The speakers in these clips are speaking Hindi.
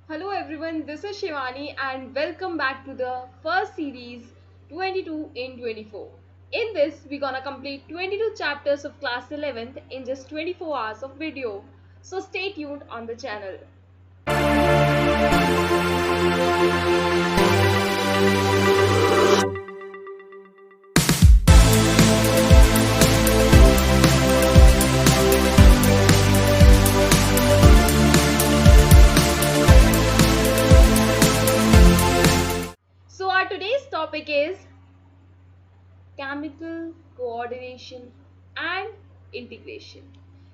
Hello everyone, this is Shivani and welcome back to the first series 22 in 24. In this, we're gonna complete 22 chapters of class 11th in just 24 hours of video. So stay tuned on the channel. So our today's topic is chemical coordination and integration.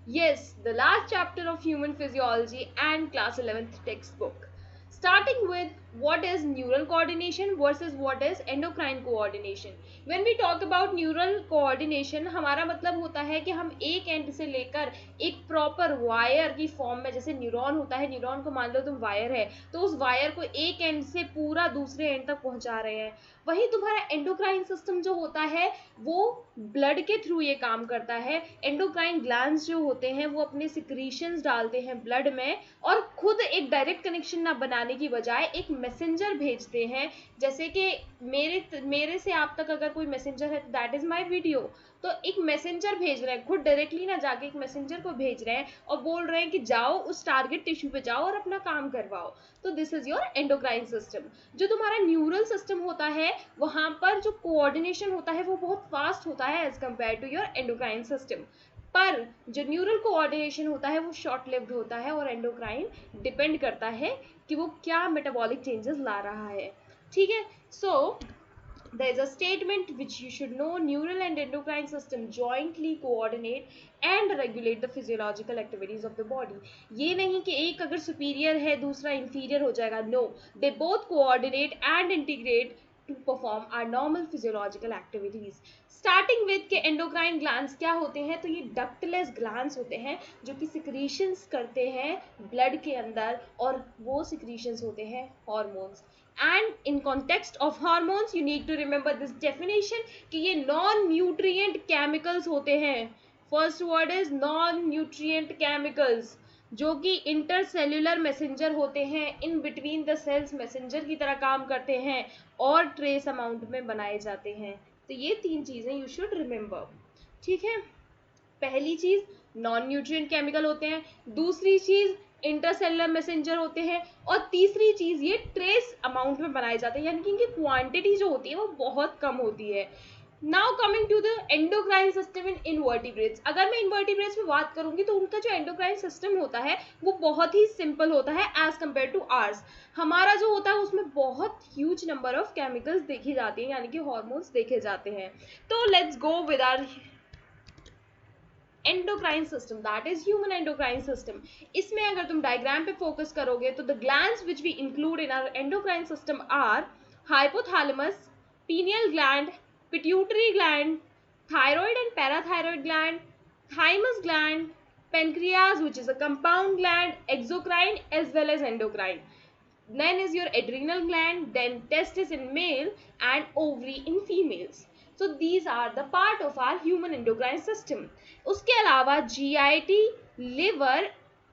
Yes, the last chapter of human physiology and class 11th textbook. Starting with what is neural coordination versus what is endocrine coordination. When we talk about neural coordination, हमारा मतलब होता है कि हम एक एंड से लेकर एक प्रॉपर वायर की फॉर्म में, जैसे न्यूरॉन होता है, न्यूरॉन को मान लो तुम वायर है, तो उस वायर को एक एंड से पूरा दूसरे एंड तक पहुंचा रहे हैं. वही तुम्हारा एंडोक्राइन सिस्टम जो होता है वो ब्लड के थ्रू ये काम करता है. एंडोक्राइन ग्लैंड्स जो होते हैं वो अपने सिक्रीशंस डालते हैं ब्लड में और खुद एक डायरेक्ट कनेक्शन ना बनाने की बजाय एक मैसेंजर भेजते हैं. जैसे कि मेरे से आप तक अगर कोई मैसेंजर है तो दैट इज माय वीडियो. तो एक मैसेंजर भेज रहे हैं, खुद डायरेक्टली ना जाके एक मैसेंजर को भेज रहे हैं और बोल रहे हैं कि जाओ उस टारगेट टिश्यू पे जाओ और अपना काम करवाओ. तो this is your endocrine system. जो तुम्हारा न्यूरल सिस्टम होता है वहां पर जो कोऑर्डिनेशन होता है वो बहुत फास्ट होता है as compare to your endocrine system. पर जो न्यूरल कोऑर्डिनेशन होता है वो शॉर्ट लिव्ड होता है और एंडोक्राइन डिपेंड करता है कि वो क्या मेटाबॉलिक चेंजेस ला रहा है. ठीक है. सो there is a statement which you should know: neural and endocrine system jointly coordinate and regulate the physiological activities of the body. ये नहीं कि एक अगर superior है दूसरा inferior हो जाएगा. No, they both coordinate and integrate to perform our normal physiological activities. Starting with के एंडोक्राइन ग्लैंड्स क्या होते हैं, तो ये डक्टलेस ग्लैंड्स होते हैं जो कि सिक्रीशंस करते हैं ब्लड के अंदर और वो सिक्रीशंस होते हैं hormones. And in context of hormones you need to remember this definition कि ये नॉन न्यूट्रिएंट केमिकल्स होते हैं. First word is non nutrient chemicals जो कि इंटरसेल्यूलर मैसेंजर होते हैं, in between the cells messenger की तरह काम करते हैं और ट्रेस अमाउंट में बनाए जाते हैं. तो ये तीन चीजें यू शुड रिमेंबर. ठीक है. पहली चीज नॉन न्यूट्रिएंट केमिकल होते हैं, दूसरी चीज इंटरसेलुलर मैसेंजर होते हैं और तीसरी चीज ये ट्रेस अमाउंट में बनाए जाते हैं, यानी कि इनकी क्वांटिटी जो होती है वो बहुत कम होती है. Now coming to the endocrine system in invertebrates. अगर मैं इनवर्टिब्रेट्स में बात करूंगी तो उनका जो एंडोक्राइन सिस्टम होता है वो बहुत ही सिंपल होता है एज कंपेयर टू आर्स. हमारा जो होता है उसमें बहुत ह्यूज नंबर ऑफ केमिकल्स देखी जाती हैं, यानी कि हार्मोन्स देखे जाते हैं. तो let's go with our endocrine system, that is human endocrine system. इसमें अगर तुम डायग्राम पे फोकस करोगे तो the glands which we include in our endocrine system are hypothalamus, pineal gland, pituitary gland, thyroid and parathyroid gland, thymus gland, pancreas which is a compound gland, exocrine as well as endocrine. Then is your adrenal gland, then testis in male and ovary in females. So these are the part of our human endocrine system. उसके अलावा GIT, liver,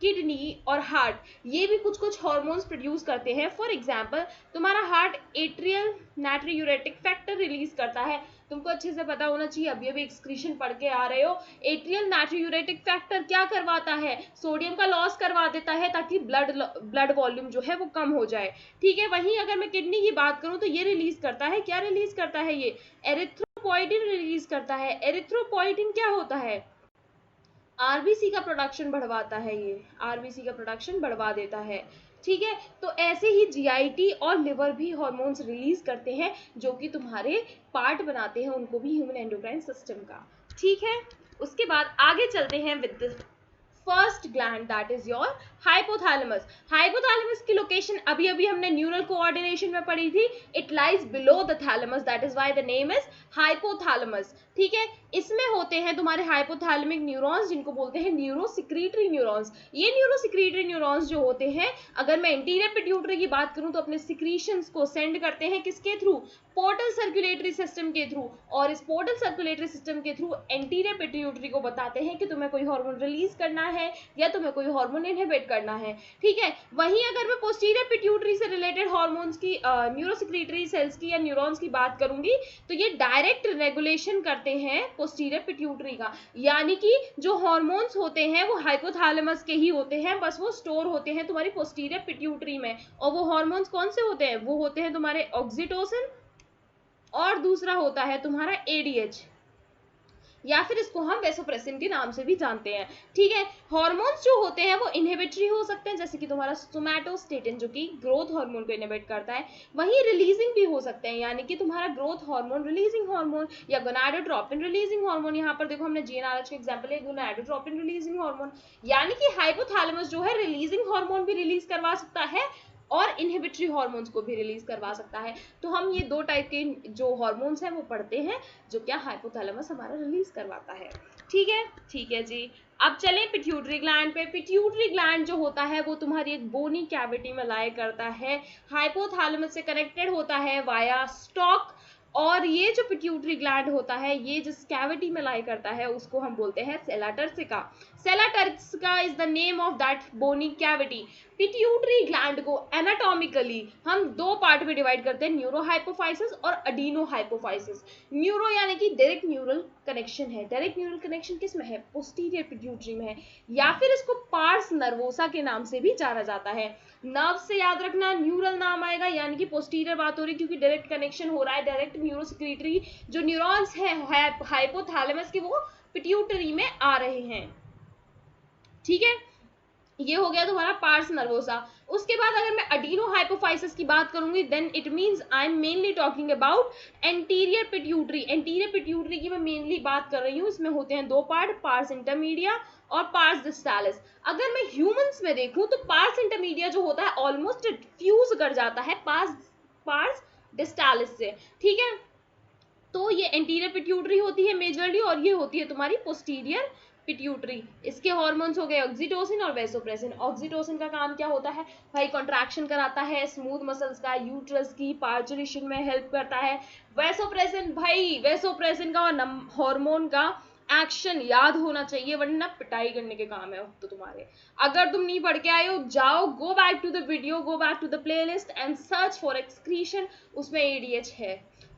किडनी और हार्ट ये भी कुछ कुछ हॉर्मोन्स प्रोड्यूस करते हैं. फॉर एग्जाम्पल तुम्हारा हार्ट एट्रियल नाट्रियूरेटिक फैक्टर रिलीज करता है. तुमको अच्छे से पता होना चाहिए, अभी अभी एक्सक्रीशन पढ़ के आ रहे हो. एट्रियल नाट्रियूरेटिक फैक्टर क्या करवाता है, सोडियम का लॉस करवा देता है ताकि ब्लड वॉल्यूम जो है वो कम हो जाए. ठीक है. वहीं अगर मैं किडनी की बात करूं तो ये रिलीज करता है, क्या रिलीज करता है, ये एरिथ्रोपोइडिन रिलीज करता है. एरिथ्रोपोइडिन क्या होता है, आरबीसी का प्रोडक्शन बढ़वाता है. ये आरबीसी का प्रोडक्शन बढ़वा देता है. ठीक है. तो ऐसे ही जीआईटी और लिवर भी हॉर्मोन्स रिलीज करते हैं जो कि तुम्हारे पार्ट बनाते हैं उनको भी ह्यूमन एंडोक्राइन सिस्टम का. ठीक है. उसके बाद आगे चलते हैं with first gland that is your hypothalamus. Hypothalamus की लोकेशन अभी अभी हमने न्यूरल कोऑर्डिनेशन में पढ़ी थी. It lies below the thalamus, that is why the name is hypothalamus. ठीक है. इसमें होते हैं तुम्हारे हाइपोथैलेमिक न्यूरॉन्स जिनको बोलते हैं न्यूरोसिक्रीटरी न्यूरॉन्स. ये न्यूरोसिक्रीटरी न्यूरॉन्स जो होते हैं, अगर मैं इंटीरियर पिट्यूटरी की बात करूं तो अपने सिक्रीशंस को सेंड करते हैं किसके थ्रू, पोर्टल सर्कुलेटरी सिस्टम के थ्रू. और इस पोर्टल सर्कुलेटरी सिस्टम के थ्रू एंटीरियर पिट्यूटरी को बताते हैं कि तुम्हें कोई हार्मोन रिलीज करना है या तुम्हें कोई हार्मोन इनहिबिट करना है, ठीक है। वहीं अगर मैं पोस्टीरियर पिट्यूटरी से रिलेटेड हार्मोन्स की, न्यूरोसेक्रेटरी सेल्स की या न्यूरॉन्स की बात करूंगी, तो ये डायरेक्ट रेगुलेशन करते हैं पोस्टीरियर पिट्यूटरी का, यानी कि जो हार्मोन्स होते हैं वो हाइपोथैलेमस के ही होते हैं, बस वो स्टोर होते हैं तुम्हारी पोस्टीरियर पिट्यूटरी में। और वो हार्मोन्स कौन से होते हैं? वो होते हैं तुम्हारे ऑक्सीटोसिन, और दूसरा होता है तुम्हारा एडीएच, या फिर इसको हम वेसोप्रेसिन के नाम से भी जानते हैं, ठीक है। हार्मोन्स जो होते हैं वो इनहिबिटरी हो सकते हैं, जैसे कि तुम्हारा सोमैटोस्टेटिन जो कि ग्रोथ हार्मोन को इनहिबिट करता है, वहीं रिलीजिंग भी हो सकते हैं, यानी कि तुम्हारा ग्रोथ हार्मोन रिलीजिंग हार्मोन या गोनाडोट्रोपिन रिलीजिंग हार्मोन। यहाँ पर देखो हमने जीएनआरएच का एग्जांपल है, गोनाडोट्रोपिन रिलीजिंग हार्मोन, यानी कि हाइपोथैलेमस जो है रिलीजिंग हार्मोन भी रिलीज करवा सकता है और इनहिबिटरी हार्मोन्स को भी रिलीज करवा सकता है। तो हम ये दो टाइप के जो हार्मोन्स हैं वो पढ़ते हैं, जो क्या हाइपोथैलेमस हमारा रिलीज करवाता है, ठीक है जी। अब चलें पिट्यूटरी ग्लैंड पे। पिट्यूटरी ग्लैंड जो होता है वो तुम्हारी एक बोनी कैविटी में लाई करता है, हाइपोथैलेमस से कनेक्टेड होता है वाया स्टॉक, और ये जो पिट्यूटरी ग्लैंड होता है ये जिस कैविटी में लाई करता है उसको हम बोलते हैं sella turcica. Sella turcica is the name of that bony cavity. Pituitary gland को एनाटॉमिकली हम दो पार्ट में डिवाइड करते हैं, न्यूरो हाइपोफाइसिस और अडीनो हाइपोफाइसिस। न्यूरो यानी कि डायरेक्ट न्यूरल कनेक्शन है, डायरेक्ट न्यूरल कनेक्शन किस में है? पोस्टीरियर पिट्यूटरी में है, या फिर इसको पार्स नर्वोसा के नाम से भी जाना जाता है। नर्व से याद रखना न्यूरल नाम आएगा, यानी कि पोस्टीरियर बात हो रही क्योंकि डायरेक्ट कनेक्शन हो रहा है, डायरेक्ट न्यूरोसेक्रेटरी जो न्यूरॉन्स है हाइपोथैलेमस के वो पिट्यूटरी में आ रहे हैं, ठीक है। ये हो गया तुम्हारा पार्स नर्वोसा। उसके बाद अगर मैं अडीनो हाइपोफाइसिस की बात करूंगी then it means I am mainly talking about anterior pituitary. Anterior pituitary की मैं मेनली बात कर रही हूँ, इसमें होते हैं दो पार्ट, पार्स इंटरमीडिया और पार्स डिस्टालिस। अगर मैं ह्यूमंस में देखूं तो पार्स इंटरमीडिया जो होता है ऑलमोस्ट फ्यूज कर जाता है पार्स डिस्टालिस से, ठीक है। तो ये एंटीरियर पिट्यूटरी होती है मेजरली, और ये होती है तुम्हारी पोस्टीरियर पिट्यूटरी। इसके हार्मोन्स हो गए ऑक्सीटोसिन और वेसोप्रेसिन। ऑक्सीटोसिन का काम क्या होता है भाई? कॉन्ट्रैक्शन कराता है स्मूथ मसल्स का, यूट्रस की पार्चुरेशन में हेल्प करता है। वेसोप्रेसिन भाई, वेसोप्रेसिन का हार्मोन का एक्शन याद होना चाहिए वरना पिटाई करने के काम है तो तुम्हारे। अगर तुम नहीं पढ़ के आए हो जाओ, go back to the video, go back to the playlist and search for excretion, उसमें एडीएच है।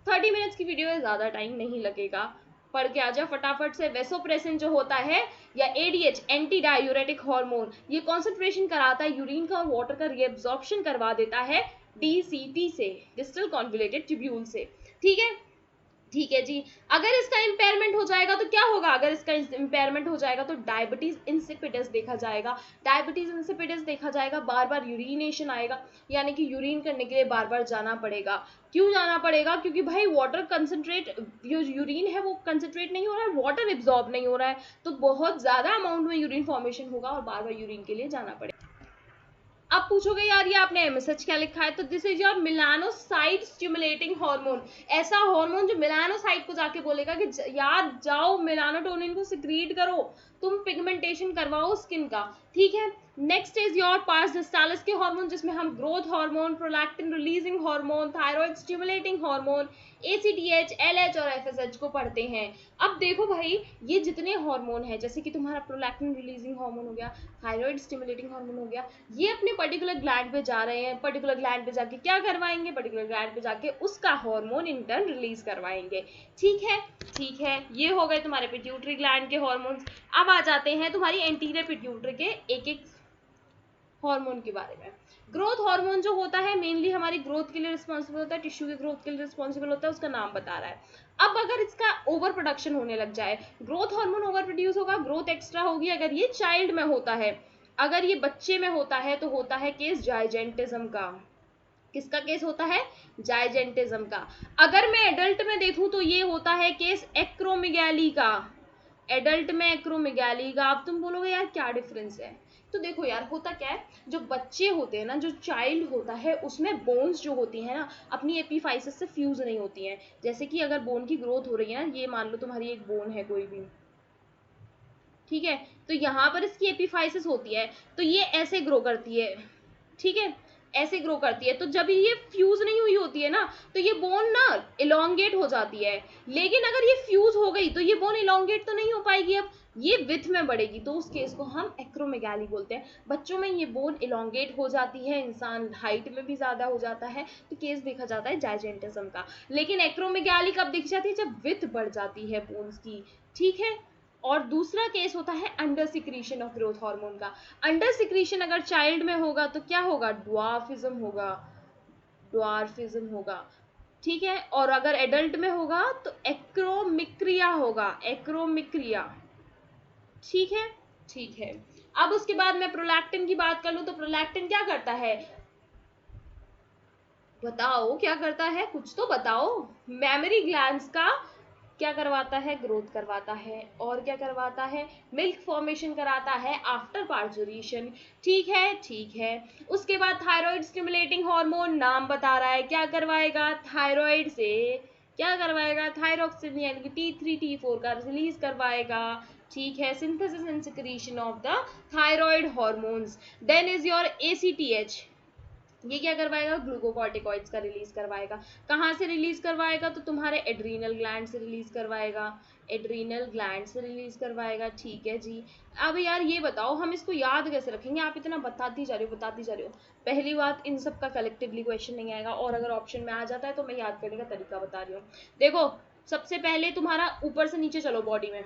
30 मिनट्स की वीडियो है, ज्यादा टाइम नहीं लगेगा, पढ़ के आ जाओ फटाफट से। वेसोप्रेसिन जो होता है या एडीएच एंटी डायूरेटिक हार्मोन, ये कॉन्सेंट्रेशन कराता है यूरिन का और वाटर का रीअब्जॉर्प्शन करवा देता है डीसीटी से, डिस्टल कॉन्वोल्यूटेड ट्यूब्यूल से, ठीक है जी। अगर इसका इंपेयरमेंट हो जाएगा तो क्या होगा? अगर इसका इंपेयरमेंट हो जाएगा तो डायबिटीज इंसिपिडस देखा जाएगा। डायबिटीज इंसिपिडस देखा जाएगा, बार बार यूरिनेशन आएगा, यानी कि यूरिन करने के लिए बार बार जाना पड़ेगा। क्यों जाना पड़ेगा? क्योंकि भाई वाटर कंसंट्रेट, जो यूरिन है वो कंसंट्रेट नहीं हो रहा है, वाटर एब्जॉर्ब नहीं हो रहा है, तो बहुत ज्यादा अमाउंट में यूरिन फॉर्मेशन होगा और बार बार यूरिन के लिए जाना पड़ेगा। अब पूछोगे यार ये आपने एमएसएच क्या लिखा है, तो this is your melanocyte stimulating hormone. ऐसा हार्मोन जो मेलानोसाइट को जाके बोलेगा कि यार जाओ मेलानोटोनिन को सिक्रीट करो, तुम पिगमेंटेशन करवाओ स्किन का, ठीक है। नेक्स्ट इज योर पार्स डिस्टालिस के हार्मोन, जिसमें हम growth hormone, prolactin releasing hormone, thyroid stimulating hormone, ACTH, LH और एफएसएच को पढ़ते हैं। अब देखो भाई ये जितने हार्मोन है, जैसे कि तुम्हारा प्रोलैक्टिन रिलीजिंग हार्मोन हो गया, थायराइड स्टिमुलेटिंग हार्मोन हो गया, ये अपने पर्टिकुलर ग्लैंड पे जा रहे हैं, पर्टिकुलर ग्लैंड पे जाके क्या करवाएंगे? पर्टिकुलर ग्लैंड पे जाके उसका हार्मोन इन टर्न रिलीज करवाएंगे, ठीक है। ये हो गए तुम्हारे पिट्यूटरी ग्लैंड के हार्मोन्स। अब आ जाते हैं तुम्हारी एंटीरियर पिट्यूटरी के एक एक हार्मोन के बारे में। ग्रोथ हार्मोन जो होता है मेनली हमारी ग्रोथ के लिए रिस्पॉन्सिबल होता है, टिश्यू के ग्रोथ के लिए रिस्पॉन्सिबल होता है, उसका नाम बता रहा है। अब अगर इसका ओवर प्रोडक्शन होने लग जाए, ग्रोथ हार्मोन ओवर प्रोड्यूस होगा, ग्रोथ एक्स्ट्रा होगी, अगर ये चाइल्ड में होता है, अगर ये बच्चे में होता है तो होता है केस जाइजेंटिज्म का। किसका केस होता है? जाइजेंटिज्म का। अगर मैं एडल्ट में देखूं तो ये होता है केस एक्रोमेगाली का, एडल्ट में एक्रोमेगाली का। अब तुम बोलोगे यार क्या डिफरेंस है, तो देखो यार होता क्या है, जो बच्चे होते हैं ना, जो चाइल्ड होता है उसमें बोन्स जो होती है ना अपनी एपीफाइसिस से फ्यूज नहीं होती हैं। जैसे कि अगर बोन की ग्रोथ हो रही है ना, ये मान लो तुम्हारी एक बोन है कोई भी, ठीक है, तो यहाँ पर इसकी एपीफाइसिस होती है तो ये ऐसे ग्रो करती है, ठीक है, ऐसे ग्रो करती है। तो जब ये फ्यूज नहीं हुई होती है ना तो ये बोन ना इलोंगेट हो जाती है, लेकिन अगर ये फ्यूज हो गई तो ये बोन इलोंगेट तो नहीं हो पाएगी। अब ये विथ में बढ़ेगी तो उस केस को हम एक्रोमेगाली बोलते हैं। बच्चों में ये बोन इलोंगेट हो जाती है, इंसान हाइट में भी ज्यादा हो जाता है, तो केस देखा जाता है जाइजेंटिज्म का। लेकिन एक्रोमेगाली कब दिख जाती है? जब विथ बढ़ जाती है बोन्स की, ठीक है। और दूसरा केस होता है under secretion of growth hormone का। अंडर सिक्रीशन अगर चाइल्ड में होगा तो क्या होगा? ड्वार्फिज्म होगा, ड्वार्फिज्म होगा, ठीक है। और अगर एडल्ट में होगा तो एक्रोमिक्रिया होगा, एक्रोमिक्रिया, ठीक है, ठीक है। अब उसके बाद मैं प्रोलैक्टिन की बात कर लूं तो प्रोलैक्टिन क्या करता है? बताओ क्या करता है, कुछ तो बताओ। मेमोरी ग्लैंड्स का क्या करवाता है? ग्रोथ करवाता है। और क्या करवाता है? मिल्क फॉर्मेशन कराता है आफ्टर पार्चुरेशन, ठीक है, ठीक है। उसके बाद थायराइड स्टिमुलेटिंग हार्मोन, नाम बता रहा है क्या करवाएगा? थायराइड से क्या करवाएगा? थायरोक्सिन यानी कि T3 T4 का रिलीज करवाएगा, ठीक है। Synthesis and secretion of the thyroid hormones. Then is your ACTH, ये क्या करवाएगा? ग्लूकोकॉर्टिकॉइड्स का रिलीज करवाएगा। कहाँ से रिलीज करवाएगा? तो तुम्हारे एड्रीनल ग्लैंड से रिलीज करवाएगा, एड्रीनल ग्लैंड से रिलीज करवाएगा, ठीक है जी। अब यार ये बताओ हम इसको याद कैसे रखेंगे? आप इतना बताती जा रही हो, बताती जा रही हो। पहली बात, इन सब का कलेक्टिवली क्वेश्चन नहीं आएगा, और अगर ऑप्शन में आ जाता है तो मैं याद करने का तरीका बता रही हूँ। देखो, सबसे पहले तुम्हारा ऊपर से नीचे चलो बॉडी में,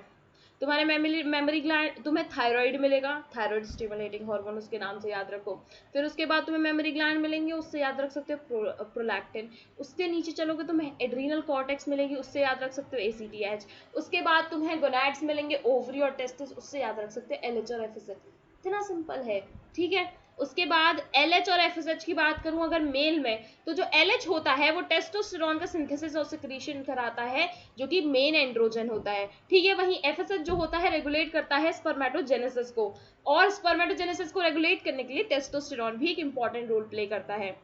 तुम्हारे मेमोरी ग्लैंड, तुम्हें थायराइड मिलेगा, थायराइड स्टिमुलेटिंग हार्मोन, उसके नाम से याद रखो। फिर उसके बाद तुम्हें मेमोरी ग्लैंड मिलेंगे, उससे याद रख सकते हो प्रोलैक्टिन। उसके नीचे चलोगे तुम्हें एड्रीनल कॉर्टेक्स मिलेगी, उससे याद रख सकते हो ACTH। उसके बाद तुम्हें गोनैड्स मिलेंगे, ओवरी और टेस्टिस, उससे याद रख सकते हो LH और FSH। इतना सिंपल है, ठीक है। उसके बाद LH और FSH की बात करूं अगर मेल में, तो जो LH होता है वो टेस्टोस्टेरोन का सिंथेसिस और सिक्रीशन कराता है, जो कि मेन एंड्रोजन होता है, ठीक है। वहीं FSH जो होता है रेगुलेट करता है स्पर्मेटोजेनेसिस को, और स्पर्मेटोजेनेसिस को रेगुलेट करने के लिए टेस्टोस्टेरोन भी एक इंपॉर्टेंट रोल प्ले करता है,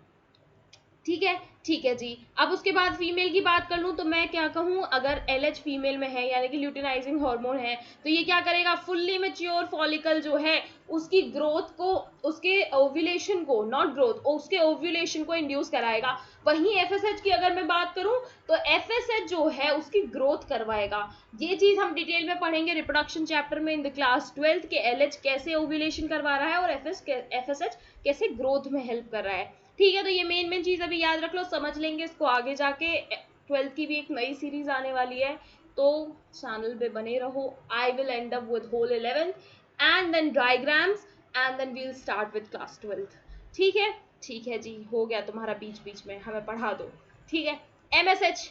ठीक है, ठीक है जी। अब उसके बाद फीमेल की बात कर लूं तो मैं क्या कहूं, अगर LH फीमेल में है यानी कि ल्यूटिनाइजिंग हार्मोन है, तो ये क्या करेगा? फुल्ली मेच्योर फॉलिकल जो है उसकी ग्रोथ को, उसके ओव्यूलेशन को, नॉट ग्रोथ, उसके ओव्यूलेशन को इंड्यूस कराएगा। वहीं FSH की अगर मैं बात करूं तो FSH जो है उसकी ग्रोथ करवाएगा। ये चीज हम डिटेल में पढ़ेंगे रिप्रोडक्शन चैप्टर में इन द क्लास 12 के LH कैसे ओव्यूलेशन करवा रहा है और FSH कैसे ग्रोथ में हेल्प कर रहा है, ठीक है। तो ये मेन चीज अभी याद रख लो, समझ लेंगे इसको आगे जाके। 12th की भी एक नई सीरीज आने वाली है, तो चैनल पे बने रहो। I will end up with whole 11th and then diagrams and then we'll start with class 12th, ठीक है, ठीक है जी। हो गया तुम्हारा बीच बीच में, हमें पढ़ा दो, ठीक है। MSH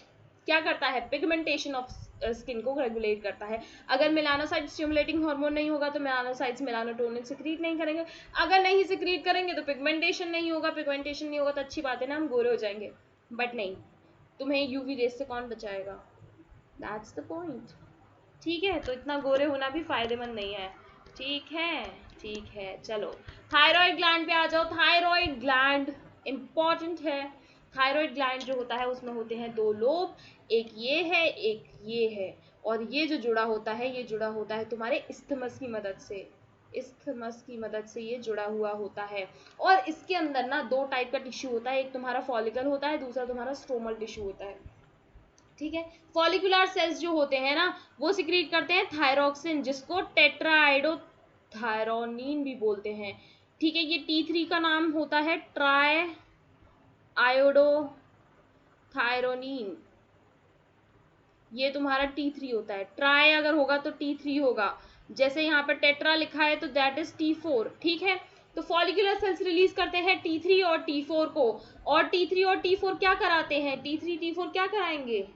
क्या करता है? पिगमेंटेशन ऑफ स्किन को रेगुलेट करता है। अगर मेलानोसाइट स्टिमुलेटिंग हार्मोन नहीं होगा तो मेलानोसाइट्स मेलानोटोनिन सिक्रीट नहीं करेंगे। अगर नहीं सिक्रीट करेंगे तो पिगमेंटेशन नहीं होगा, पिगमेंटेशन नहीं होगा तो अच्छी बात है ना, हम गोरे हो जाएंगे। बट नहीं, तुम्हें यूवी रेस से कौन बचाएगा? दैट्स द पॉइंट, ठीक है। तो इतना गोरे होना भी फायदेमंद नहीं है, ठीक है, ठीक है। चलो थायराइड ग्लैंड पे आ जाओ। थायराइड ग्लैंड इंपॉर्टेंट है। थायराइड ग्लैंड जो होता है उसमें होते हैं दो लोब, एक ये है, एक ये है। और ये जो जुड़ा होता है, ये जुड़ा होता है तुम्हारे इस्थमस की मदद से, इस्थमस की मदद से ये जुड़ा हुआ होता है। और इसके अंदर ना दो टाइप का टिश्यू होता है, एक तुम्हारा फॉलिकल होता है, दूसरा तुम्हारा स्ट्रोमल टिश्यू होता है, ठीक है। फॉलिकुलर सेल्स जो होते हैं ना वो सिक्रीट करते हैं थायरोक्सिन, जिसको टेट्राआइडोथायरोनिन भी बोलते हैं, ठीक है। ये T3 का नाम होता है ट्राई आयोडोथायरोनिन, ये तुम्हारा T3 होता है। ट्राई अगर होगा तो T3 होगा, जैसे यहाँ पर टेट्रा लिखा है तो दैट इज T4, ठीक है। तो फॉलिकुलर सेल्स रिलीज करते हैं T3 और T4 को, और T3 और T4 क्या कराते हैं? T3 T4 क्या कराएंगे?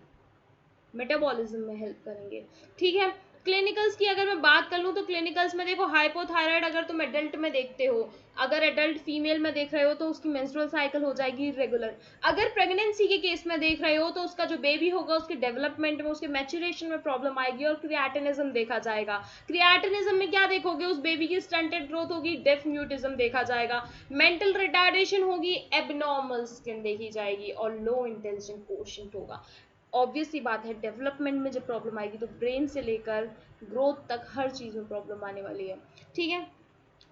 मेटाबॉलिज्म में हेल्प करेंगे, ठीक है। क्लिनिकल्स की अगर मैं बात कर लूँ तो क्लिनिकल्स में देखो, हाइपोथायराइड अगर तुम एडल्ट में देखते हो, अगर एडल्ट फीमेल में देख रहे हो तो उसकी मेंस्ट्रुअल साइकिल हो जाएगी इरेगुलर। अगर प्रेगनेंसी के केस में देख रहे हो तो उसका जो बेबी होगा उसके डेवलपमेंट में, उसके मैच्योरेशन में प्रॉब्लम आएगी, और क्रिएटिनिज्म देखा जाएगा। क्रिएटिनिज्म में क्या देखोगे? उस बेबी की स्टंटेड ग्रोथ होगी, डेफ म्यूटिज्म देखा जाएगा, मेंटल रिटार्डेशन होगी, एबनॉर्मल स्किन देखी जाएगी, और लो इंटेलिजेंट कोशेंट होगा। ऑब्वियस सी बात है, डेवलपमेंट में जब प्रॉब्लम आएगी तो ब्रेन से लेकर ग्रोथ तक हर चीज में प्रॉब्लम आने वाली है, ठीक है।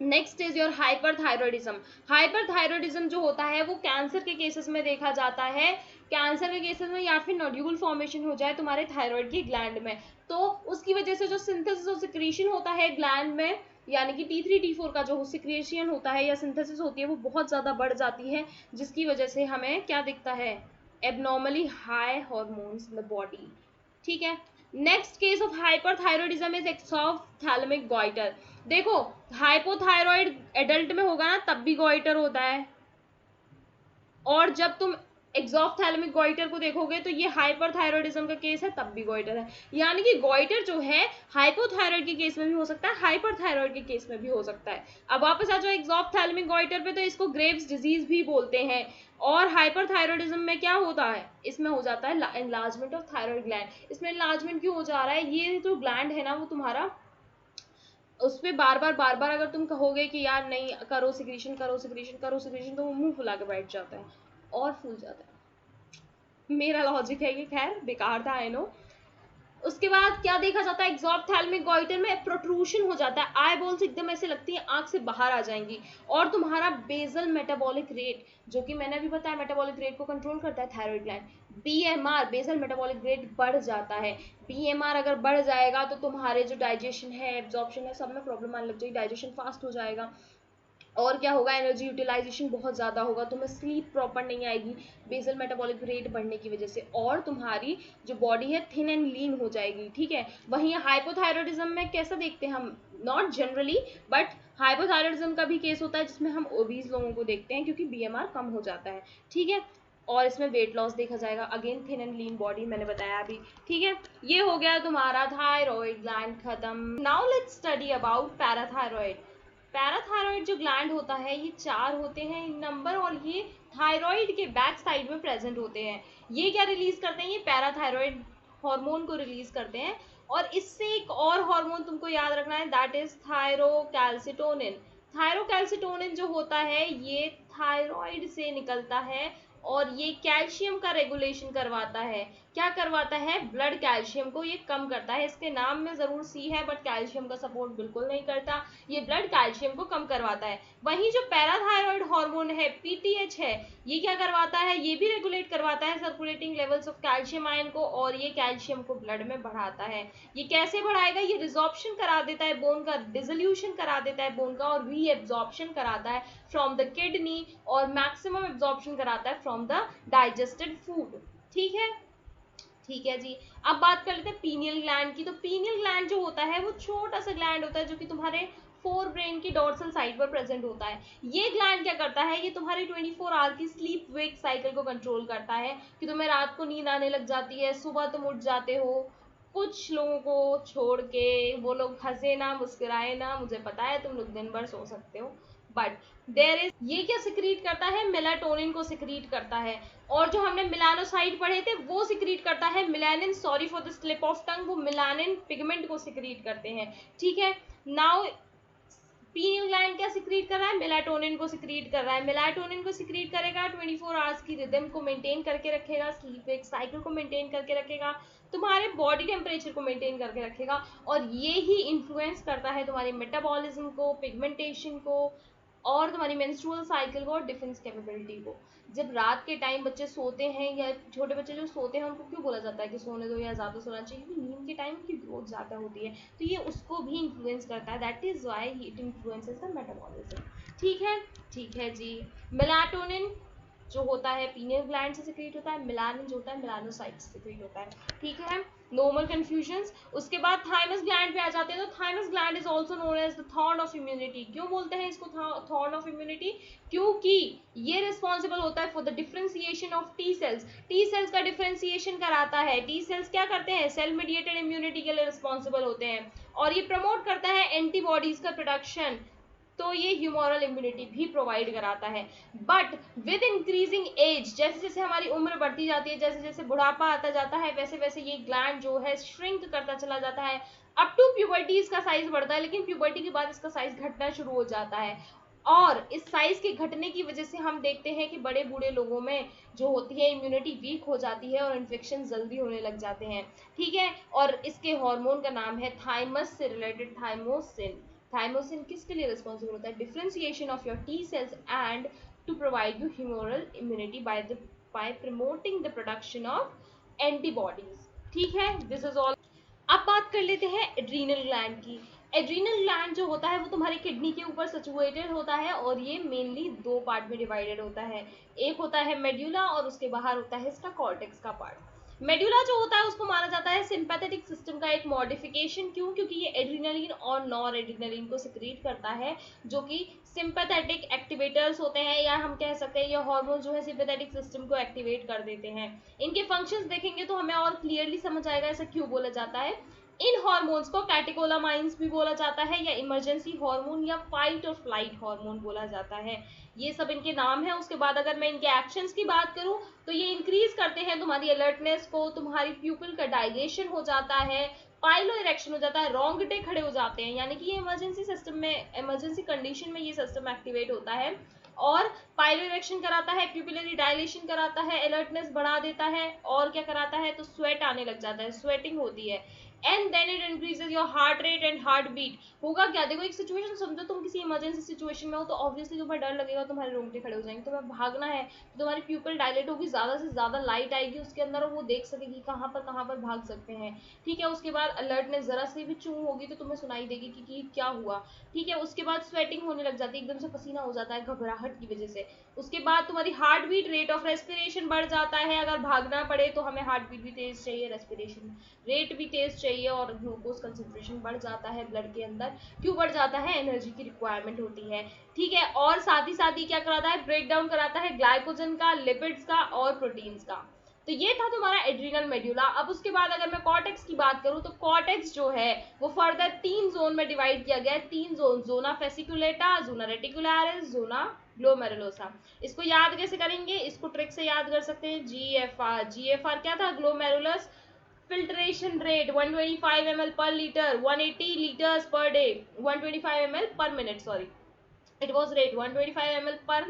Next is your hyperthyroidism. Hyperthyroidism जो होता है वो कैंसर के केसेस में देखा जाता है। कैंसर के केसेस में या फिर नोड्यूल फॉर्मेशन हो जाए तुम्हारे थायराइड की ग्लैंड में, तो उसकी वजह से जो सिंथेसिस और सिक्रीशन होता है ग्लैंड में, यानी कि T3 T4 का जो सिक्रेशन होता है या सिंथेसिस होती है वो बहुत ज़्यादा बढ़ जाती है, जिसकी वजह से हमें क्या दिखता है, abnormally high hormones in the body. ठीक है। Next case of hyperthyroidism is exophthalmic goitre. देखो हाइपोथायरॉइड एडल्ट में होगा ना तब भी गॉइटर होता है, और जब तुम एक्सॉफ्थैलेमिक गॉइटर को देखोगे तो ये हाइपरथायरॉयडिज्म का केस है तब भी गॉइटर है। यानी कि गॉइटर जो है हाइपोथायरॉइड के केस में भी हो सकता है, हाइपरथायरॉइड के केस में भी हो सकता है। अब वापस आ जाओ एक्सॉफ्थैलेमिक गॉइटर पे, तो इसको ग्रेव्स डिजीज भी बोलते हैं। और हाइपरथायरॉयडिज्म में क्या होता है, इसमें हो जाता है एनलार्जमेंट ऑफ थायरॉइड ग्लैंड। इसमें एनलार्जमेंट क्यों हो जा रहा है, ये जो ग्लैंड है ना वो तुम्हारा उस पर बार बार अगर तुम कहोगे कि यार नहीं करो सिक्रीशन करो सिक्रीशन करो सिक्रीशन, तो वो मुंह फुला के बैठ जाता है और फूल जाता है। मेरा लॉजिक है ये, खैर बेकार था आई नो। उसके बाद क्या देखा जाता है, एक्सॉफ्थैल्मिक गॉइटर में प्रोट्रूशन हो जाता है, आई बॉल्स एकदम ऐसे लगती है आंख से बाहर आ जाएंगी। और तुम्हारा बेसल मेटाबॉलिक रेट, जो कि मैंने अभी बताया मेटाबॉलिक रेट को कंट्रोल करता है thyroid gland, BMR basal metabolic rate बढ़ जाता है। बीएमआर अगर बढ़ जाएगा तो तुम्हारे जो डाइजेशन है एब्जॉर्प्शन है सब में प्रॉब्लम आने लग जाएगी, डाइजेशन फास्ट हो जाएगा। और क्या होगा, एनर्जी यूटिलाइजेशन बहुत ज़्यादा होगा, तुम्हें स्लीप प्रॉपर नहीं आएगी बेसल मेटाबॉलिक रेट बढ़ने की वजह से, और तुम्हारी जो बॉडी है थिन एंड लीन हो जाएगी। ठीक है। वहीं हाइपोथायरॉयडिज्म में कैसा देखते हैं हम, नॉट जनरली बट हाइपोथायरॉयडिज्म का भी केस होता है जिसमें हम ओबीज लोगों को देखते हैं क्योंकि बीएमआर कम हो जाता है। ठीक है। और इसमें वेट लॉस देखा जाएगा, again thin and lean body मैंने बताया अभी। ठीक है। ये हो गया तुम्हारा थायराइड ग्लैंड खत्म। Now let's study about parathyroid. Parathyroid जो ग्लैंड होता है ये 4 होते हैं इन नंबर, और ये थायराइड के बैक साइड में प्रेजेंट होते हैं। ये क्या रिलीज करते हैं, ये पैराथायरॉयड हार्मोन को रिलीज करते हैं। और इससे एक और हार्मोन तुमको याद रखना है, दैट इज थायरोकैल्सिटोनिन। थायरोकैल्सिटोनिन जो होता है ये थायराइड से निकलता है, और ये कैल्शियम का रेगुलेशन करवाता है। क्या करवाता है, ब्लड कैल्शियम को ये कम करता है। इसके नाम में जरूर सी है बट कैल्शियम का सपोर्ट बिल्कुल नहीं करता, ये ब्लड कैल्शियम को कम करवाता है। वहीं जो पैराथायरॉयड हार्मोन है पीटीएच है, ये क्या करवाता है, ये भी रेगुलेट करवाता है circulating levels of calcium ion को, और ये कैल्शियम को ब्लड में बढ़ाता है। ये कैसे बढ़ाएगा, ये रिजॉर्प्शन करा देता है बोन का, डिसोल्यूशन करा देता है बोन का, और रीएब्जॉर्प्शन कराता है फ्रॉम द किडनी, और मैक्सिमम एब्जॉर्प्शन कराता है फ्रॉम द डाइजेस्टेड फूड। ठीक है। ठीक है जी। अब बात कर लेते हैं पीनियल ग्लैंड की। तो पीनियल ग्लैंड जो होता है वो छोटा सा ग्लैंड होता है जो कि तुम्हारे फोर ब्रेन की डॉर्सल साइड पर प्रेजेंट होता है। ये ग्लैंड क्या करता है, ये तुम्हारी 24 आवर की स्लीप वेक साइकिल को कंट्रोल करता है, कि तुम्हें रात को नींद आने लग जाती है, सुबह तुम उठ जाते हो। कुछ लोगों को छोड़ के, वो लोग हंसे ना मुस्कुराए ना, मुझे पता है तुम लोग दिन भर सो सकते हो, बट देयर इज, ये क्या सिक्रीट करता है, मेलाटोनिन को सिक्रीट करता है। और जो हमने मिलानोसाइट पढ़े थे वो सिक्रीट करता है melanin, sorry for the slip of tongue, वो मिलानिन पिगमेंट को सिक्रीट करते हैं। ठीक है। नाउ पीनियल ग्लैंड क्या सिक्रीट कर रहा है, मेलाटोनिन को सिक्रीट कर रहा है। मेलाटोनिन को सिक्रीट करेगा, 24 आवर्स की रिदम को मेंटेन करके रखेगा, स्लीप वेक साइकिल को मेंटेन करके रखेगा, तुम्हारे बॉडी टेम्परेचर को मेंटेन करके रखेगा, और ये ही इन्फ्लुएंस करता है तुम्हारी मेटाबॉलिज्म को, पिगमेंटेशन को, और तुम्हारी मेंस्ट्रुअल साइकिल को, और डिफेंस कैपेबिलिटी को। जब रात के टाइम बच्चे सोते हैं, या छोटे बच्चे जो सोते हैं उनको क्यों बोला जाता है कि सोने दो या ज़्यादा सोना चाहिए, क्योंकि नींद के टाइम की ग्रोथ ज़्यादा होती है, तो ये उसको भी इन्फ्लुएंस करता है, that is why it influences the metabolism. ठीक है। ठीक है जी। मेलाटोनिन जो होता है पीनियल ग्लैंड से सिक्रीट होता है, मिलानिन जो होता है मेलानोसाइट से सिक्रीट होता है। ठीक है। Normal confusions. उसके बाद थाइमस ग्लैंड पे आ जाते हैं। तो thymus gland is also known as the throne of immunity. क्यों बोलते हैं इसको थॉर्न ऑफ इम्यूनिटी, क्योंकि ये रिस्पॉन्सिबल होता है for the differentiation of T cells. T cells का डिफरेंशिएशन कराता है। टी सेल्स क्या करते हैं, सेल मीडिएटेड इम्यूनिटी के लिए रिस्पॉन्सिबल होते हैं, और ये प्रमोट करता है एंटीबॉडीज का प्रोडक्शन, तो ये ह्यूमोरल इम्यूनिटी भी प्रोवाइड कराता है। बट विद इंक्रीजिंग एज, जैसे जैसे हमारी उम्र बढ़ती जाती है, जैसे जैसे बुढ़ापा आता जाता है, वैसे वैसे ये ग्लैंड जो है श्रिंक करता चला जाता है। अप टू प्यूबर्टी इसका साइज बढ़ता है, लेकिन प्यूबर्टी के बाद इसका साइज घटना शुरू हो जाता है। और इस साइज के घटने की वजह से हम देखते हैं कि बड़े बूढ़े लोगों में जो होती है इम्यूनिटी वीक हो जाती है, और इन्फेक्शन जल्दी होने लग जाते हैं। ठीक है। और इसके हार्मोन का नाम है थाइमस से रिलेटेड थाइमोसिन। थाइमोसिन किसके लिए रिस्पॉन्सिबल होता है? Differentiation of your T cells and to provide you humoral immunity by promoting the production of antibodies. ठीक है, दिस इज ऑल। अब बात कर लेते हैं एड्रीनल ग्लैंड की। एड्रीनल ग्लैंड जो होता है वो तुम्हारी किडनी के ऊपर सिचुएटेड होता है और ये मेनली दो पार्ट में डिवाइडेड होता है। एक होता है मेड्यूला और उसके बाहर होता है इसका कॉर्टेक्स का पार्ट। मेड्यूला जो होता है उसको माना जाता है सिंपैथेटिक सिस्टम का एक मॉडिफिकेशन। क्यों? क्योंकि ये एड्रीनलिन और नॉर एड्रीनलिन को सिक्रीट करता है, जो कि सिंपैथेटिक एक्टिवेटर्स होते हैं, या हम कह सकते हैं ये हार्मोन जो है सिंपैथेटिक सिस्टम को एक्टिवेट कर देते हैं। इनके फंक्शंस देखेंगे तो हमें और क्लियरली समझ आएगा ऐसा क्यों बोला जाता है। इन हार्मोन्स को कैटेकोलामाइंस भी बोला जाता है, या इमरजेंसी हार्मोन, या फाइट और फ्लाइट हार्मोन बोला जाता है। ये सब इनके नाम है। उसके बाद अगर मैं इनके एक्शंस की बात करूं तो ये इंक्रीज करते हैं तुम्हारी अलर्टनेस को, तुम्हारी प्यूपिल का डायलेशन हो जाता है, पाइलो इरेक्शन हो जाता है, रोंगटे खड़े हो जाते हैं, यानी कि ये इमरजेंसी सिस्टम में, इमरजेंसी कंडीशन में ये सिस्टम एक्टिवेट होता है और पाइलो इरेक्शन कराता है, प्यूपिलरी डायलेशन कराता है, अलर्टनेस बढ़ा देता है, और क्या कराता है तो स्वेट आने लग जाता है, स्वेटिंग होती है, and then it increases your heart rate and heart beat. होगा क्या, देखो एक सिचुएशन समझो, तुम किसी इमरजेंसी सिचुएशन में हो तो ऑब्वियसली तुम्हें डर लगेगा, तुम्हारे रोंगटे खड़े हो जाएंगे, तुम्हें भागना है तो तुम्हारी प्यूपिल डायलेट होगी, ज्यादा से ज्यादा लाइट आएगी उसके अंदर और वो देख सकेगी कहाँ पर भाग सकते हैं। ठीक है, उसके बाद अलर्टनेस जरा सी भी चूं होगी तो तुम्हें सुनाई देगी कि क्या हुआ। ठीक है, उसके बाद स्वेटिंग होने लग जाती है, एकदम से पसीना हो जाता है घबराहट की वजह से। उसके बाद तुम्हारी heart beat, rate of respiration बढ़ जाता है। अगर भागना पड़े तो हमें हार्ट बीट भी तेज चाहिए, रेस्पिरेशन रेट भी तेज चाहिए, और ग्लूकोज कंसेंट्रेशन बढ़ जाता है ब्लड के अंदर। क्यों बढ़ जाता है? एनर्जी की रिक्वायरमेंट होती है। ठीक है, और साथ ही क्या कराता है, ब्रेक डाउन कराता है ग्लाइकोजन का, लिपिड्स का और प्रोटीन्स का। तो ये था तुम्हारा एड्रीनल मेड्यूला। अब उसके बाद अगर मैं कॉर्टेक्स की बात करूं तो कॉर्टेक्स जो है वो फर्दर 3 जोन में डिवाइड किया गया है। 3 zone, zona fasciculata, zona reticularis, zona glomerulosa. इसको याद कैसे करेंगे? इसको ट्रिक से याद कर सकते हैं, जीएफआर। जीएफआर क्या था? Glomerulus filtration rate 125 ml per liter, 180 liters per day, 125 ml per minute, sorry, it was rate 125 ml per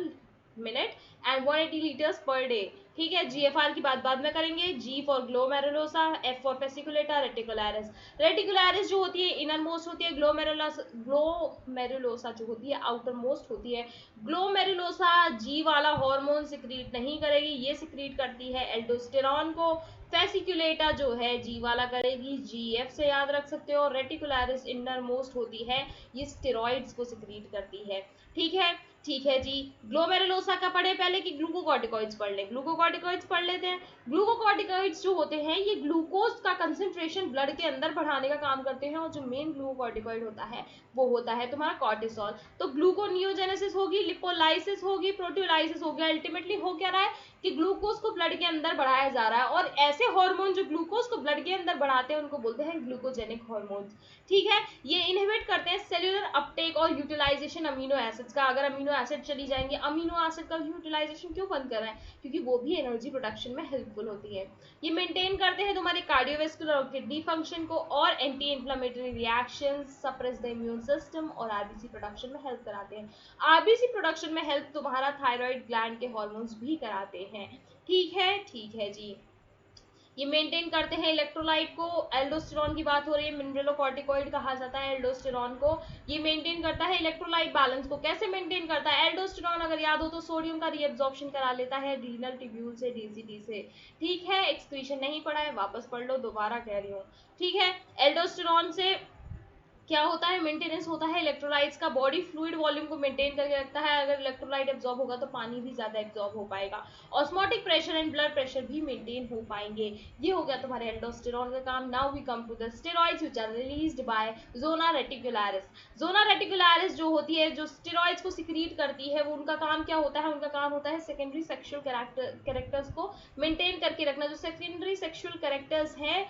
minute and 180 liters per day। ठीक है, जीएफआर की बात बाद में करेंगे। G for glomerulosa, F for fasciculata, reticularis. Reticularis जो होती है इनर मोस्ट होती है, ग्लोमेरुलोसा जो होती है आउटर मोस्ट होती है। ग्लोमेरुलोसा जी वाला हार्मोन सिक्रीट नहीं करेगी, ये सिक्रीट करती है एल्डोस्टेरॉन को। फेसिकुलेटा जो है जी वाला करेगी, जीएफ से याद रख सकते हो। रेटिकुलरिस इनर मोस्ट होती है, ये स्टेरॉइड्स को सिक्रीट करती है। ठीक है, ठीक है जी। ग्लोमेरुलोसा का पढ़े पहले कि ग्लूकोकॉर्टिकॉइड्स पढ़ ले? ग्लूकोकॉर्टिकॉइड्स पढ़ लेते हैं। ग्लूकोकॉर्टिकॉइड्स जो होते हैं ये ग्लूकोज का कंसंट्रेशन ब्लड के अंदर बढ़ाने का काम करते हैं, और जो मेन ग्लूकोकॉर्टिकॉइड होता है वो होता है तुम्हारा कॉर्टिसोल। तो ग्लूकोनियोजेनेसिस होगी, लिपोलाइसिस होगी, प्रोटियोलाइसिस होगी। अल्टीमेटली हो क्या रहा है कि ग्लूकोज को ब्लड के अंदर बढ़ाया जा रहा है, और ऐसे हार्मोन जो ग्लूकोज को ब्लड के अंदर बढ़ाते हैं उनको बोलते हैं ग्लूकोजेनिक हार्मोन्स। ठीक है, ये इनहिबिट करते हैं सेल्यूलर अपटेक और यूटिलाइजेशन अमीनो एसिड्स का। अगर अमीनो एसिड चली जाएंगे, अमीनो एसिड का यूटिलाइजेशन क्यों बंद कर रहे हैं? क्योंकि वो भी एनर्जी प्रोडक्शन में हेल्पफुल होती है। ये मेंटेन करते हैं तुम्हारे कार्डियोवेस्कुलर और किडनी फंक्शन को, और anti inflammatory reactions, suppress the immune system, और आरबीसी प्रोडक्शन में हेल्प कराते हैं। आरबीसी प्रोडक्शन में हेल्प तुम्हारा थायराइड ग्लैंड के हार्मोन्स भी कराते हैं। ठीक है, ठीक है जी। ये मेंटेन करते हैं इलेक्ट्रोलाइट को। एल्डोस्टेरॉन की बात हो रही है, मिनरलोकॉर्टिकॉइड कहा जाता है एल्डोस्टेरॉन को। ये मेंटेन करता है इलेक्ट्रोलाइट बैलेंस को। कैसे मेंटेन करता है? एल्डोस्टेरॉन अगर याद हो तो सोडियम का रीअब्जॉर्प्शन करा लेता है रीनल ट्यूब्यूल से, डीसीटी से। ठीक है, एक्सक्रीशन नहीं पढ़ा है, वापस पढ़ लो, दोबारा कह रही हूँ। ठीक है, एल्डोस्टेरॉन से क्या होता है? मेंटेनेंस होता है इलेक्ट्रोलाइट्स का। बॉडी फ्लूइड वॉल्यूम को मेंटेन करके रखता है। अगर इलेक्ट्रोलाइट एब्जॉर्ब होगा तो पानी भी ज्यादा एब्जॉर्ब हो पाएगा। Osmotic pressure and blood pressure भी मेंटेन हो पाएंगे। ये हो गया तुम्हारे एल्डोस्टेरॉन का काम। Now we come to the steroids which are released by zona reticularis. Zona reticularis जो होती है, जो स्टेरॉइड्स को सिक्रीट करती है, वो उनका काम क्या होता है? उनका काम होता है सेकेंडरी सेक्सुअल कैरेक्टर्स को मेंटेन करके रखना। जो सेकेंडरी सेक्सुअल कैरेक्टर्स हैं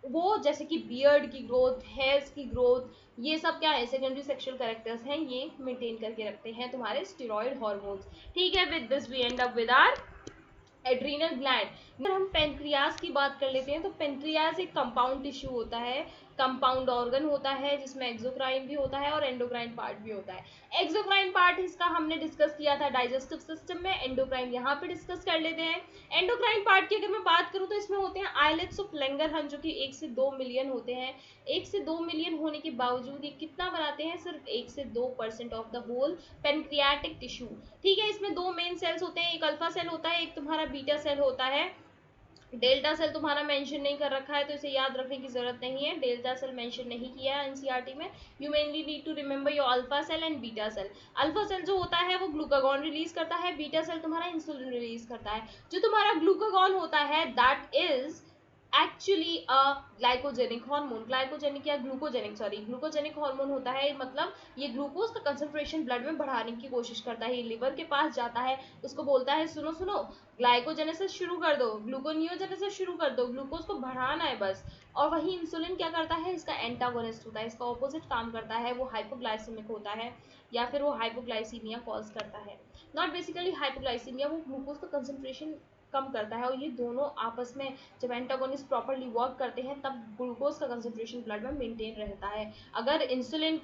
वो जैसे कि बियर्ड की ग्रोथ, हेयर्स की ग्रोथ, ये सब क्या है? सेकेंडरी सेक्सुअल कैरेक्टर्स हैं, ये मेंटेन करके रखते हैं तुम्हारे स्टेरॉइड हार्मोन्स। ठीक है, with this we end up with our adrenal gland. अगर हम पेनक्रियाज की बात कर लेते हैं तो पेनक्रियाज एक कंपाउंड टिश्यू होता है कंपाउंड ऑर्गन होता है जिसमें एक्सोक्राइन भी होता है और एंडोक्राइन पार्ट भी होता है। एक्सोक्राइन पार्ट इसका हमने डिस्कस किया था डाइजेस्टिव सिस्टम में, एंडोक्राइन यहाँ पे डिस्कस कर लेते हैं। एंडोक्राइन पार्ट की अगर मैं बात करूँ तो इसमें होते हैं आइलेट्स ऑफ लैंगरहंस जो कि 1 से 2 मिलियन होते हैं। 1 से 2 मिलियन होने के बावजूद ये कितना बनाते हैं, सिर्फ 1 से 2% of the whole pancreatic tissue. ठीक है, इसमें दो मेन सेल्स होते हैं, एक अल्फा सेल होता है, एक तुम्हारा बीटा सेल होता है। डेल्टा सेल तुम्हारा मेंशन नहीं कर रखा है तो इसे याद रखने की जरूरत नहीं है, डेल्टा सेल मेंशन नहीं किया है एनसीईआरटी में। You mainly need to remember your alpha cell and beta cell. Alpha cell जो होता है वो ग्लूकागॉन रिलीज करता है, बीटा सेल तुम्हारा इंसुलिन रिलीज करता है। जो तुम्हारा ग्लूकागॉन होता है that is actually a glycogenic hormone, glycogenic या ग्लूकोजेनिक, सॉरी ग्लूकोजेनिक हार्मोन होता है, मतलब ये ग्लूकोज का कंसंट्रेशन ब्लड में बढ़ाने की कोशिश करता है। ये लिवर के पास जाता है, उसको बोलता है सुनो सुनो ग्लाइकोजेनेसिस शुरू कर दो, ग्लूकोनियोजेनेसिस शुरू कर दो, ग्लूकोज को बढ़ाना है बस। और वही इंसुलिन क्या करता है, इसका एंटागोनिस्ट होता है, इसका ऑपोजिट काम करता है, वो हाइपोग्लाइसेमिक होता है या फिर वो हाइपोग्लाइसीमिया कॉज करता है। नॉट बेसिकली हाइपोग्लाइसीमिया, वो ग्लूकोज का कंसंट्रेशन कम करता है। और ये दोनों आपस में जब एंटागोनिस्ट प्रॉपर्ली वर्क करते हैं तब ग्लूकोज का कंसंट्रेशन ब्लड में मेंटेन रहता है। अगर इंसुलिन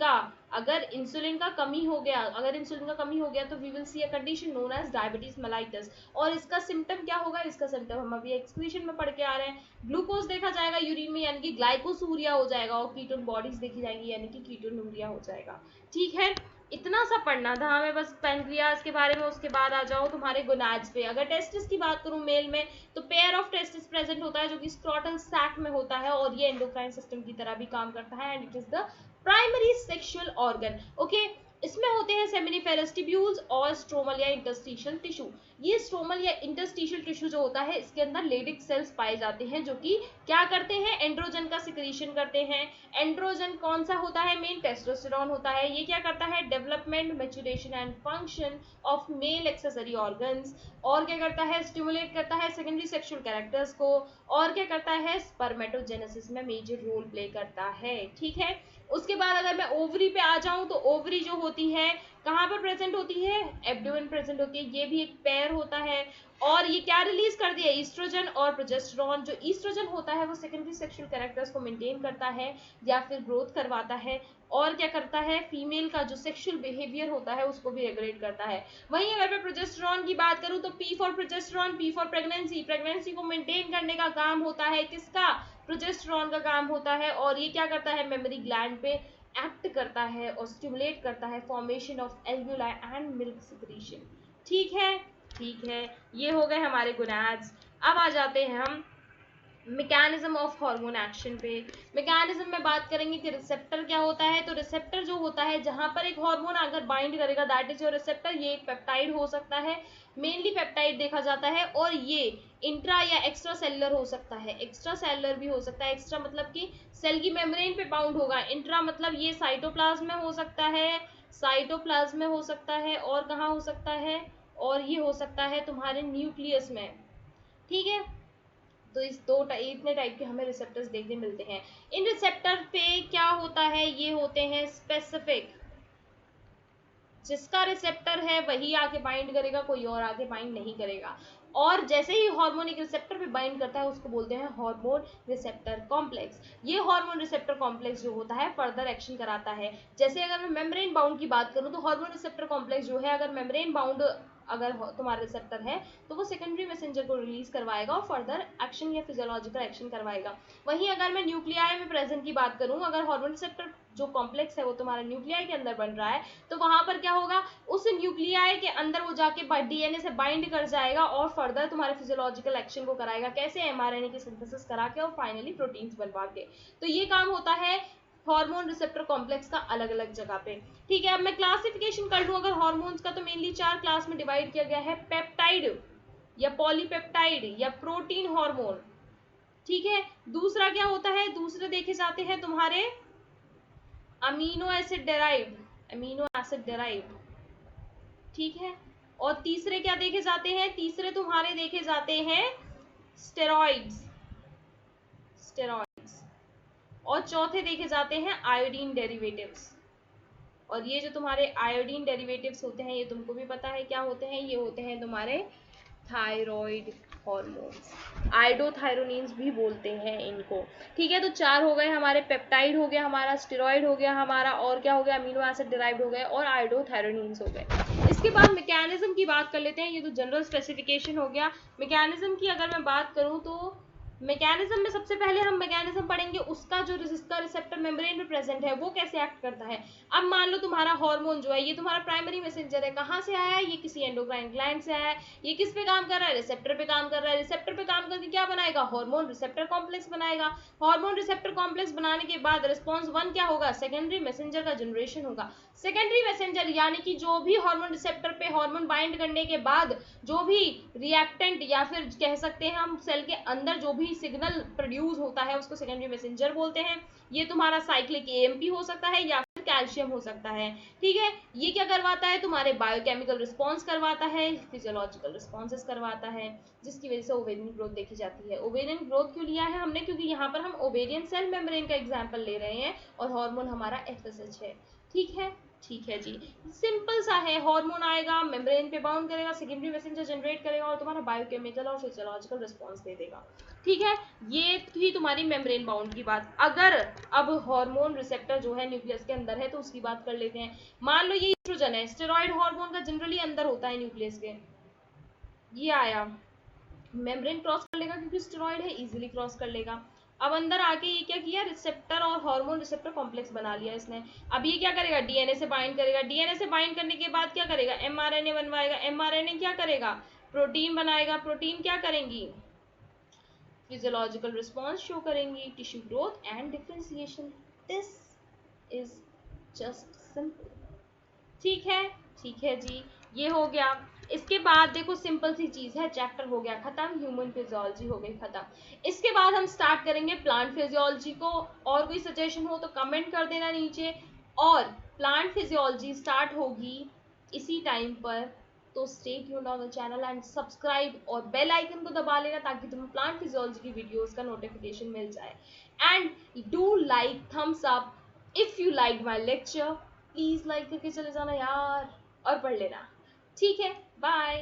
का कमी हो गया तो we will see a condition known as diabetes mellitus. और इसका सिम्टम क्या होगा, इसका सिम्टम हम अभी एक्सक्रीशन में पढ़ के आ रहे हैं। ग्लूकोज देखा जाएगा यूरिन में यानी कि ग्लाइकोसूरिया हो जाएगा, और कीटोन बॉडीज देखी जाएंगी यानी कि कीटोनूरिया हो जाएगा। ठीक है, इतना सा पढ़ना था हमें बस पैनक्रियाज के बारे में। उसके बाद आ जाओ तुम्हारे गोनाड्स पे। अगर टेस्टिस की बात करूं मेल में तो पेयर ऑफ टेस्टिस प्रेजेंट होता है जो कि स्क्रोटल सैक में होता है, और ये एंडोक्राइन सिस्टम की तरह भी काम करता है and it is the primary sexual organ. Okay, इसमें होते हैं सेमिनिफेरस ट्यूब्यूल्स और स्ट्रोमल या इंटरस्टिशियल टिश्यू। ये स्ट्रोमल या इंटरस्टिशियल टिश्यू जो होता है इसके अंदर लेडिक सेल्स पाए जाते हैं जो कि क्या करते हैं, एंड्रोजन का सिक्रीशन करते हैं। एंड्रोजन कौन सा होता है, मेन टेस्टोस्टेरोन होता है। ये क्या करता है, development, maturation and function of male accessory organs. और क्या करता है, स्टिमुलेट करता है सेकेंडरी सेक्सुअल कैरेक्टर्स को। और क्या करता है, स्पर्मेटोजेनेसिस में मेजर रोल प्ले करता है। ठीक है, उसके बाद अगर मैं ओवरी पे आ जाऊं तो ओवरी जो होती है कहाँ पर प्रेजेंट होती है, एब्डोमेन प्रेजेंट होती है। ये भी एक पेयर होता है और ये क्या रिलीज कर दिया, ईस्ट्रोजन और प्रोजेस्टेरॉन। जो ईस्ट्रोजन होता है वो सेकेंडरी सेक्सुअल कैरेक्टर्स को मेंटेन करता है या फिर ग्रोथ करवाता है। और क्या करता है, फीमेल का जो सेक्सुअल बिहेवियर होता है उसको भी रेगुलेट करता है। वहीं अगर मैं प्रोजेस्टेरॉन की बात करूं तो P for progesterone, P for pregnancy, pregnancy को मेंटेन करने का काम होता है किसका, प्रोजेस्टेरॉन का काम होता है। और ये क्या करता है, मेमोरी ग्लैंड पे एक्ट करता है और स्टिमुलेट करता है formation of alveoli and milk secretion. ठीक है, ठीक है, ये हो गए हमारे गोनाड्स। अब आ जाते हैं हम मैकेनिज्म ऑफ हार्मोन एक्शन पे। मैकेनिज्म में बात करेंगे कि रिसेप्टर क्या होता है। तो रिसेप्टर जो होता है जहां पर एक हार्मोन अगर बाइंड करेगा दैट इज योर रिसेप्टर। ये एक पेप्टाइड हो सकता है, मेनली पेप्टाइड देखा जाता है, और ये इंट्रा या एक्स्ट्रा सेलुलर हो सकता है, एक्स्ट्रा सेलुलर भी हो सकता है। एक्स्ट्रा मतलब कि सेल की मेम्ब्रेन पे बाउंड होगा, इंट्रा मतलब ये साइटोप्लाज्म में हो सकता है, साइटोप्लाज्म में हो सकता है, और कहाँ हो सकता है, और ये हो सकता है तुम्हारे न्यूक्लियस में। ठीक है, तो इस इतने टाइप के हमें रिसेप्टर्स देखने मिलते हैं। इन रिसेप्टर पे क्या होता है, ये होते हैं स्पेसिफिक, जिसका रिसेप्टर है वही आके बाइंड करेगा, कोई और आके बाइंड नहीं करेगा। और जैसे ही हार्मोन एक रिसेप्टर पे बाइंड करता है उसको बोलते हैं हार्मोन रिसेप्टर कॉम्प्लेक्स। ये हार्मोन रिसेप्टर कॉम्प्लेक्स जो होता है फर्दर एक्शन कराता है। जैसे अगर मैं मेम्ब्रेन बाउंड की बात करूं तो हार्मोन रिसेप्टर कॉम्प्लेक्स जो है अगर मेम्ब्रेन बाउंड अगर तुम्हारा रिसेप्टर है तो वो सेकेंडरी मैसेंजर को रिलीज करवाएगा और फर्दर एक्शन या फिजियोलॉजिकल एक्शन करवाएगा। वहीं अगर मैं न्यूक्लियाई में प्रेजेंट की बात करूं, अगर हार्मोन रिसेप्टर जो कॉम्प्लेक्स है वो तुम्हारा न्यूक्लियाई के अंदर बन रहा है तो वहां पर क्या होगा, उस न्यूक्लियाई के अंदर वो जाके डीएनए से बाइंड कर जाएगा और फर्दर तुम्हारे फिजियोलॉजिकल एक्शन को कराएगा। कैसे, एमआरएनए की सिंथेसिस करा के और फाइनली प्रोटीन्स बनवा के। तो ये काम होता है हार्मोन रिसेप्टर कॉम्प्लेक्स का अलग अलग जगह पे। ठीक है, अब मैं क्लासिफिकेशन कर लूं अगर हार्मोन्स का तो मेनली 4 क्लास में डिवाइड किया गया है, पेप्टाइड या पॉलीपेप्टाइड या प्रोटीन हार्मोन। ठीक है, दूसरा क्या होता है, दूसरे देखे जाते हैं तुम्हारे अमीनो एसिड डेराइव्ड। ठीक है, और तीसरे क्या देखे जाते हैं, तीसरे तुम्हारे देखे जाते हैं स्टेरॉइड्स, और चौथे देखे जाते हैं आयोडीन डेरिवेटिव्स। और ये जो तुम्हारे आयोडीन डेरिवेटिव्स होते हैं ये तुमको भी पता है क्या होते हैं, ये होते हैं तुम्हारे थायराइड हॉर्मोन्स, आइडोथायरोनिन्स भी बोलते हैं इनको। ठीक है, तो 4 हो गए हमारे, पेप्टाइड हो गया हमारा, स्टेरॉइड हो गया हमारा, और क्या हो गया, अमीनो एसिड डिराइव्ड हो गए, और आइडोथायरोनिन्स हो गए। इसके बाद मैकेनिज्म की बात कर लेते हैं। ये तो जनरल स्पेसिफिकेशन हो गया। मैकेनिज्म की अगर मैं बात करूं तो मैकेनिज्म में सबसे पहले हम मैकेनिज्म पढ़ेंगे उसका, जो जिसका रिसेप्टर मेम्ब्रेन में प्रेजेंट है वो कैसे एक्ट करता है। अब मान लो तुम्हारा हार्मोन जो है ये तुम्हारा प्राइमरी मैसेंजर है, कहाँ से आया है, ये किसी एंडोक्राइन ग्लैंड से आया है। ये किस पे काम कर रहा है, रिसेप्टर पे काम कर रहा है। रिसेप्टर पे काम करके क्या बनाएगा, हार्मोन रिसेप्टर कॉम्प्लेक्स बनाएगा। हार्मोन रिसेप्टर कॉम्प्लेक्स बनाने के बाद रिस्पॉन्स 1 क्या होगा, सेकेंडरी मैसेंजर का जनरेशन होगा। सेकेंडरी मैसेंजर यानी कि जो भी हार्मोन रिसेप्टर पे हार्मोन बाइंड करने के बाद जो भी रिएक्टेंट या फिर कह सकते हैं हम सेल के अंदर जो भी सिग्नल प्रोड्यूस होता है उसको सेकेंडरी मैसेंजर बोलते हैं। ये तुम्हारा साइक्लिक एएमपी हो सकता है या फिर कैल्शियम हो सकता है। ठीक है, ये क्या करवाता है, तुम्हारे बायोकेमिकल रिस्पॉन्स करवाता है, फिजियोलॉजिकल रिस्पॉन्सेस करवाता है, जिसकी वजह से ओवेरियन ग्रोथ देखी जाती है। ओवेरियन ग्रोथ क्यों लिया है हमने, क्योंकि यहाँ पर हम ओवेरियन सेल मेम्ब्रेन का एग्जाम्पल ले रहे हैं और हार्मोन हमारा एफएसएच है। ठीक है, ठीक है जी, सिंपल सा है। हार्मोन आएगा, मेम्ब्रेन पे बाउंड करेगा, सेकेंडरी मैसेंजर जनरेट करेगा और तुम्हारा बायोकेमिकल और फिजियोलॉजिकल रिस्पॉन्स दे देगा। ठीक है, ये थी तुम्हारी मेम्ब्रेन बाउंड की बात। अगर अब हार्मोन रिसेप्टर जो है न्यूक्लियस के अंदर है तो उसकी बात कर लेते हैं। मान लो ये एस्ट्रोजन है, स्टेरॉइड हार्मोन का जनरली अंदर होता है न्यूक्लियस के। ये आया, मेम्ब्रेन क्रॉस कर लेगा क्योंकि स्टेरॉइड है, इजीली क्रॉस कर लेगा। अब अंदर आके ये क्या किया, रिसेप्टर और हार्मोन रिसेप्टर कॉम्प्लेक्स बना लिया इसने। अब ये क्या करेगा, डीएनए से बाइंड करेगा। डीएनए से बाइंड करने के बाद क्या करेगा, एमआरएनए बनवाएगा। एमआरएनए क्या करेगा, प्रोटीन बनाएगा। प्रोटीन क्या करेंगी, फिजियोलॉजिकल रिस्पॉन्स शो करेंगी, tissue growth and differentiation. This is just simple. ठीक है, ठीक है जी, ये हो गया। इसके बाद देखो सिंपल सी चीज है, चैप्टर हो गया खत्म, ह्यूमन फिजियोलॉजी हो गई खत्म। इसके बाद हम स्टार्ट करेंगे प्लांट फिजियोलॉजी को। और कोई सजेशन हो तो कमेंट कर देना नीचे। और प्लांट फिजियोलॉजी स्टार्ट होगी इसी टाइम पर, तो stay tuned on the channel and subscribe और बेल आइकन को दबा लेना ताकि तुम्हें प्लांट फिजियोलॉजी की वीडियोस का नोटिफिकेशन मिल जाए। And do like, thumbs up if you like my lecture. Please like करके चले जाना यार और पढ़ लेना। ठीक है, बाय।